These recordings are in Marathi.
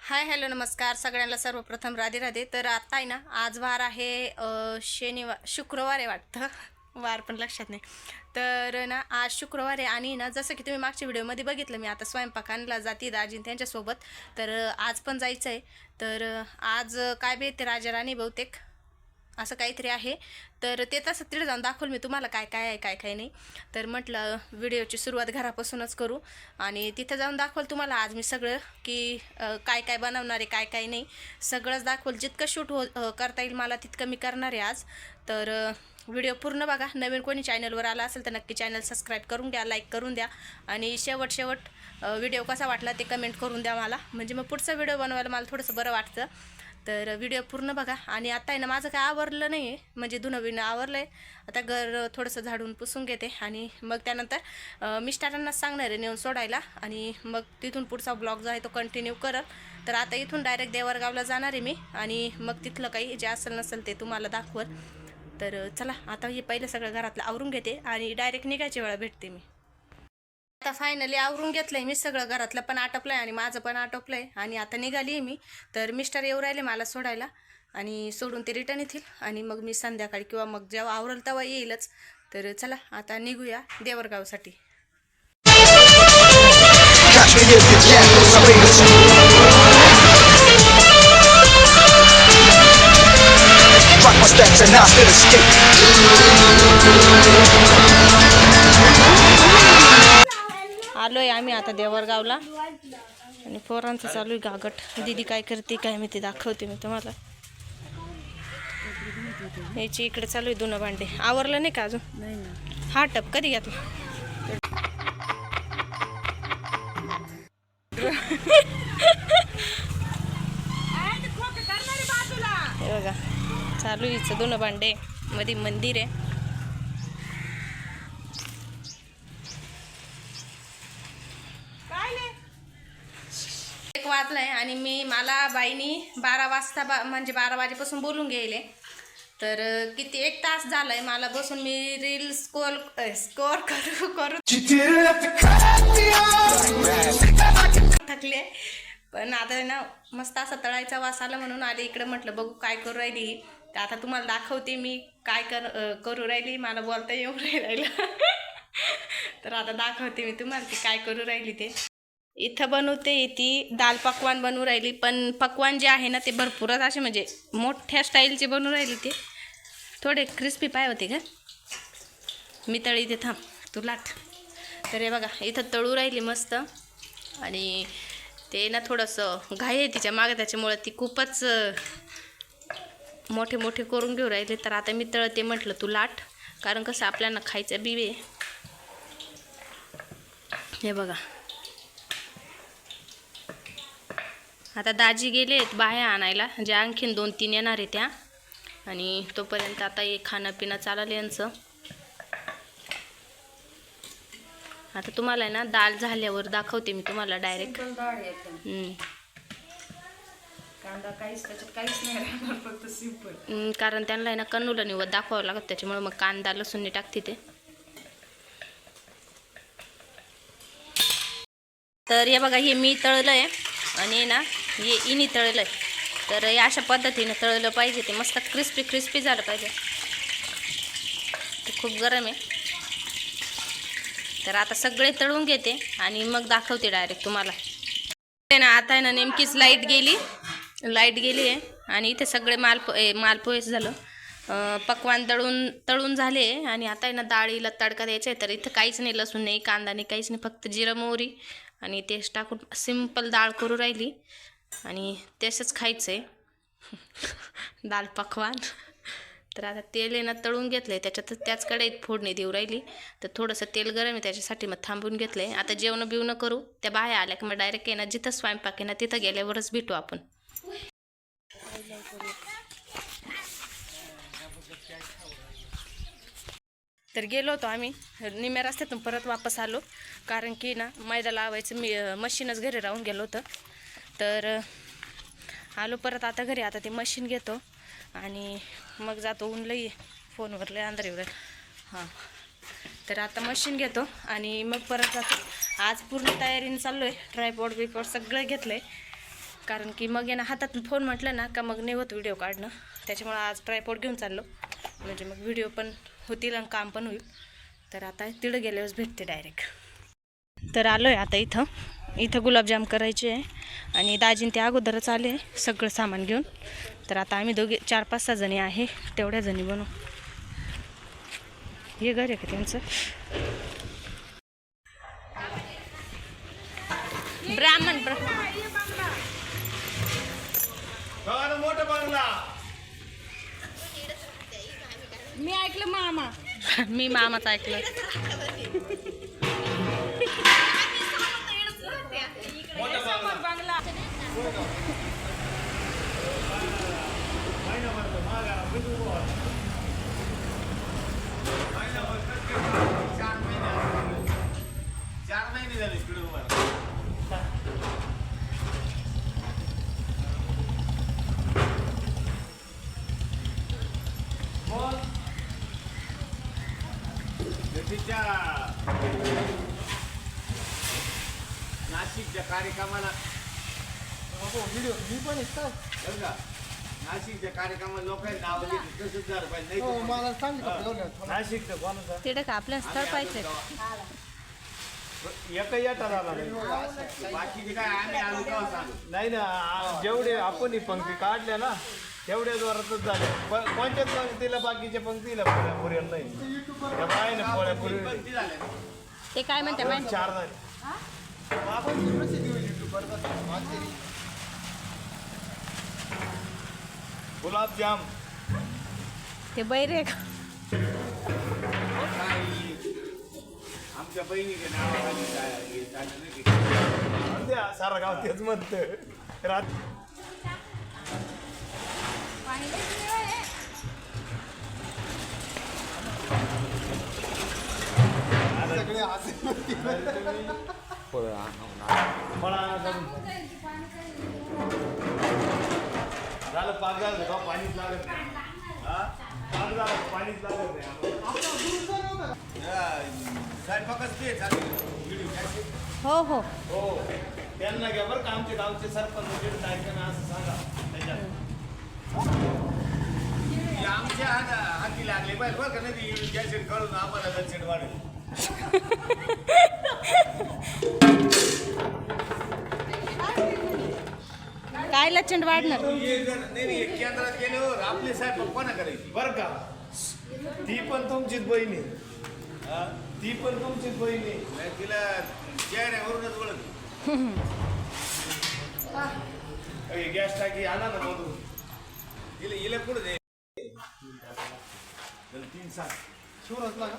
हाय हॅलो नमस्कार सगळ्यांना सर्वप्रथम राधे राधे. तर आता आहे ना आज वार आहे शनिवार शुक्रवार आहे वाटतं वार पण लक्षात नाही. तर ना आज शुक्रवार आहे आणि ना जसं की तुम्ही मागच्या व्हिडिओमध्ये बघितलं मी आता स्वयंपाकांना जाते दाजी त्यांच्यासोबत. तर आज पण जायचं आहे. तर आज काय भेटते राजा राणी बहुतेक असं काहीतरी आहे. तर ते तसं तिकडे जाऊन दाखवलं मी तुम्हाला काय काय आहे काय काय नाही. तर म्हटलं व्हिडिओची सुरुवात घरापासूनच करू आणि तिथं जाऊन दाखवलं तुम्हाला आज मी सगळं की काय काय बनवणार आहे काय काय नाही सगळंच दाखवलं. जितकं शूट करता येईल मला तितकं मी करणार आहे आज. तर व्हिडिओ पूर्ण बघा. नवीन कोणी चॅनलवर आला असेल तर नक्की चॅनल सबस्क्राईब करून द्या, लाईक करून द्या आणि शेवट व्हिडिओ कसा वाटला ते कमेंट करून द्या मला, म्हणजे मग पुढचा व्हिडिओ बनवायला मला थोडंसं बरं वाटतं. तर व्हिडिओ पूर्ण बघा. आणि आता आहे ना माझं काय आवरलं नाही आहे, म्हणजे धुणं आवरलं आहे. आता घर थोडंसं झाडून पुसून घेते आणि मग त्यानंतर मिस्टरांनाच सांगणार आहे नेऊन सोडायला आणि मग तिथून पुढचा ब्लॉग जो आहे तो कंटिन्यू करत. तर आता इथून डायरेक्ट देवरगावला जाणार आहे मी आणि मग तिथलं काही जे असेल नसेल ते तुम्हाला दाखवत. तर चला आता हे पहिलं सगळं घरातलं आवरून घेते आणि डायरेक्ट निघायच्या वेळा भेटते मी. आता फायनली आवरून घेतलंय मी सगळं, घरातलं पण आटोपलंय आणि माझं पण आटोपलंय आणि आता निघाली आहे मी. तर मिस्टर येऊ राहिले मला सोडायला आणि सोडून ते रिटर्न येतील आणि मग मी संध्याकाळी किंवा मग जेव्हा आवरल तेव्हा येईलच. तर चला आता निघूया देवरगावसाठी. आलोय आम्ही आता देवरगावला आणि पोरांचं चालू आहे गागट. दीदी काय करते काय मी ते दाखवते मी तुम्हाला. याची इकडे चालू आहे धुणं भांडे. आवरलं नाही का अजून? नाही ना. हा टप कधी घेतला? हे बघा चालू हिचं धुणं भांडे. मध्ये मंदिर आहे. एक वाजलाय आणि मला बाईनी 12 वाजता म्हणजे 12 वाजेपासून बोलून गेले. तर किती 1 तास झालाय मला बसून मी रील स्कोर करू थकले. पण आता ना मस्त असा तळायचा वास आला म्हणून आले इकडे. म्हटलं बघू काय करू राहिली. तर आता तुम्हाला दाखवते मी काय करू राहिली. मला बोलता येऊ राहिलं तर आता दाखवते मी तुम्हाला की काय करू राहिली. ते इथं बनवते ती दाल पकवान बनवू राहिली. पण पकवान जे आहे ना ते भरपूरच असे म्हणजे मोठ्या स्टाईलचे बनवू राहिली. ते थोडे क्रिस्पी पाय होते का मी तळी इथे थांब तू लाट. तर हे बघा इथं तळू राहिली मस्त आणि ते ना थोडंसं घाई आहे तिच्या मागे त्याच्यामुळे ती खूपच मोठे मोठे करून घेऊ राहिले. तर आता मी तळते म्हटलं तू लाट, कारण कसं आपल्याला खायचं बिवे. हे बघा आता दाजी गेलेत बाहेर आणायला, जे आणखीन 2-3 येणार आहे त्या. आणि तोपर्यंत आता हे खाणं पिणं चाललं यांचं. आता तुम्हाला आहे ना दाल झाल्यावर दाखवते मी तुम्हाला डायरेक्ट. कारण त्यांना आहे ना कन्नूला निवत दाखवावं लागत, त्याच्यामुळे मग कांदा लसूण टाकते ते. तर हे बघा हे मी तळलं आहे आणि ना हे इनी तळलं आहे. तर या अशा पद्धतीने तळलं पाहिजे. ते मस्त क्रिस्पी झालं पाहिजे. ते खूप गरम आहे. तर आता सगळे तळून घेते आणि मग दाखवते डायरेक्ट तुम्हाला. आता आहे ना नेमकीच लाईट गेली आहे आणि इथे सगळे मालपोहेच झालं. पकवान तळून झाले आणि आता आहे ना डाळीला तडका द्यायचा आहे. तर इथं काहीच नाही, लसूण नाही, कांदा नाही, काहीच नाही, फक्त जिरं मोहरी आणि तेच टाकून सिंपल डाळ करू राहिली आणि तसंच खायचं आहे दाल पकवान. तर आता तेल आहे ना तळून घेतलं आहे त्याच्यातच, त्याच कढईत फोडणी देऊ राहिली. तर थोडंसं तेल गरम आहे त्याच्यासाठी मग थांबून घेतलं आहे. आता जेवण बिवणं करू. त्या बाहेर आल्या की मग डायरेक्ट आहे ना जिथं स्वयंपाक आहे ना तिथं गेल्यावरच भेटू आपण. तर गेलो होतो आम्ही निम्या रस्त्यातून परत वापस आलो, कारण की ना मैदा लावायचं मशीनच घरी राहून गेलो होतं. तर आलो परत आता घरी. आता ते मशीन घेतो आणि मग जातो. ऊन लई फोनवर लय अंधार एवढं. हां तर आता मशीन घेतो आणि मग परत जातो. आज पूर्ण तयारीने चाललो आहे. ट्रायपॉड बिपॉड सगळं घेतलं आहे कारण की मग ना हातात फोन म्हटलं ना का मग नाही होत व्हिडिओ काढणं. त्याच्यामुळं आज ट्रायपॉड घेऊन चाललो, म्हणजे मग व्हिडिओ पण होतील आणि काम पण होईल. तर आता तिकडं गेल्यावर भेटते डायरेक्ट. तर आलो आहे आता इथं गुलाबजाम करायचे आहे आणि दाजीन ते अगोदरच आले सगळं सामान घेऊन. तर आता आम्ही दोघे 4-5-6 जणी आहे, तेवढ्या जणी बनवू. हे घर आहे का त्यांचं? ब्राह्मण मोठं बंगला. मी ऐकलं मामा. मी मामाच ऐकलं. बंगला. चार महिने झाले इकडे उभा. नाशिकच्या कार्यक्रमाला मी पण इथं बरं का, नाशिकच्या कार्यक्रमाला लोकांनी नाव घेतली तसंच झालं पाहिजे. हो, नाही मला सांगितलं नाशिकचं कोणाचं तिकडं का आपल्या स्थळ पाहिजे. एकही आठा झाला नाही. बाकीचे काय आम्ही आलो का सांगू. नाही ना, जेवढे आपण ही पंक्ती काढल्या ना तेवढ्या जोरातच झाले. कोणत्याच पंक्तीला बाकीच्या पंक्तीला पुऱ्या नाही. त्या पाय ना पोळ्या पुरी किती झाल्या? ते काय म्हणते माहिती? 4 झाले. गुलाबजाम ते बैरे का? नाही. आमच्या बहिणीच्या नावाखाली हे झालं नाही की. द्या, सारा गाव तेच म्हणतं. रात सगळे हात झालं पाक झालं का पाणीच लागत नाही. पाक झालं पाणीच लागत नाही. स्वयंपाकच ते झालं व्हिडिओ कॅसेट. हो हो. हो, त्यांना घ्या बरं का, आमच्या गावचे सरपंच ऐकणं असं सांगा त्याच्यात. आमच्या हाती लागले पाहिजे बरं का, नाही कॅसेट काढून आम्हाला कॅसेट वाढेल. काय लचंड वाढणार? हे जर नाही केंद्रात गेल्यावर आपले साहेब कोणा करायची. बरं का, ती पण तुमचीच बहिणी, ती पण तुमचीच बहिणी. नाही तिला चेहऱ्यावरूनच ओळख. गॅस टाकी आणा ना मधून. तिला हिला कुठं दे 3-7 शिवराजला का?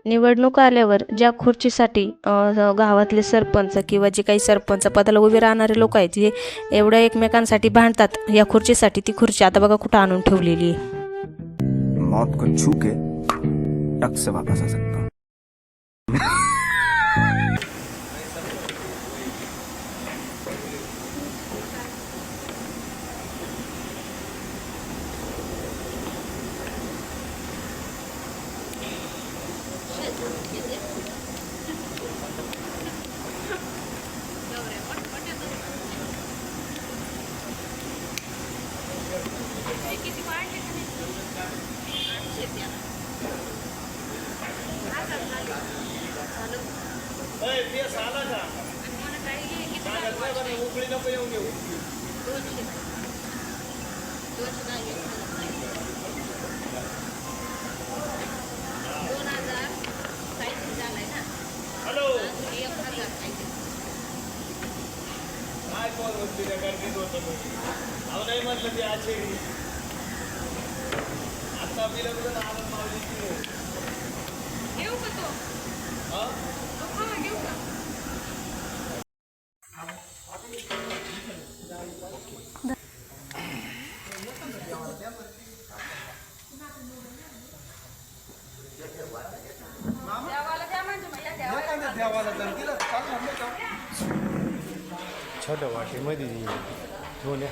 निवडणूक आल्यावर ज्या खुर्चीसाठी गावातले सरपंच किंवा जे काही सरपंच पदाला उभे राहणारे लोक आहेत जे एवढ्या एकमेकांसाठी भांडतात, या खुर्चीसाठी ती खुर्ची आता बघा कुठं आणून ठेवलेली आहे. मौत को छू के टक से वापस आ सकता हूँ. का नाही उकळी नको येऊन घेऊ. हॅलो काय कॉल होती त्या गर्दीत होतं तुम्ही अहो नाही म्हटलं ते आचेरी आता मी लग्न आनंद मावली घेऊ का तो हा तो खावा घेऊ का देवाला द्या म्हणजे मला देवाला एखाद्या देवाला जर दिलं चालणार नाही का? छोट्या वाटीमध्ये घेऊन या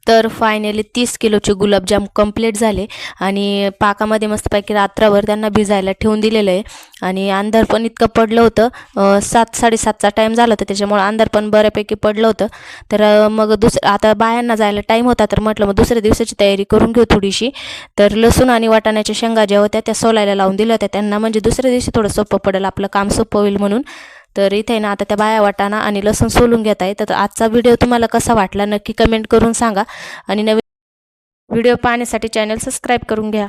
तर फायनली 30 किलोचे गुलाबजाम कंप्लीट झाले आणि पाकामध्ये मस्तपैकी रात्रभर त्यांना भिजायला ठेवून दिलेलं आहे. आणि अंधार पण इतकं पडलं होतं 7-7:30चा टाईम झाला होता त्याच्यामुळे अंधार पण बऱ्यापैकी पडलं होतं. तर मग आता बायांना जायला टाईम होता तर म्हटलं मग दुसऱ्या दिवसाची तयारी करून घेऊ थोडीशी. तर लसूण आणि वाटाण्याच्या शेंगा ज्या होत्या त्या सोलायला लावून दिल्या होत्या त्यांना म्हणजे दुसऱ्या दिवशी थोडं सोपं पडेल आपलं काम सोपं होईल म्हणून. तर इथे ना आता त्या बाया वाटाणा आणि लसूण सोलून घेत आहे. तर आजचा व्हिडिओ तुम्हाला कसा वाटला नक्की कमेंट करून सांगा आणि नवीन व्हिडिओ पाहण्यासाठी चॅनल सबस्क्राईब करून घ्या.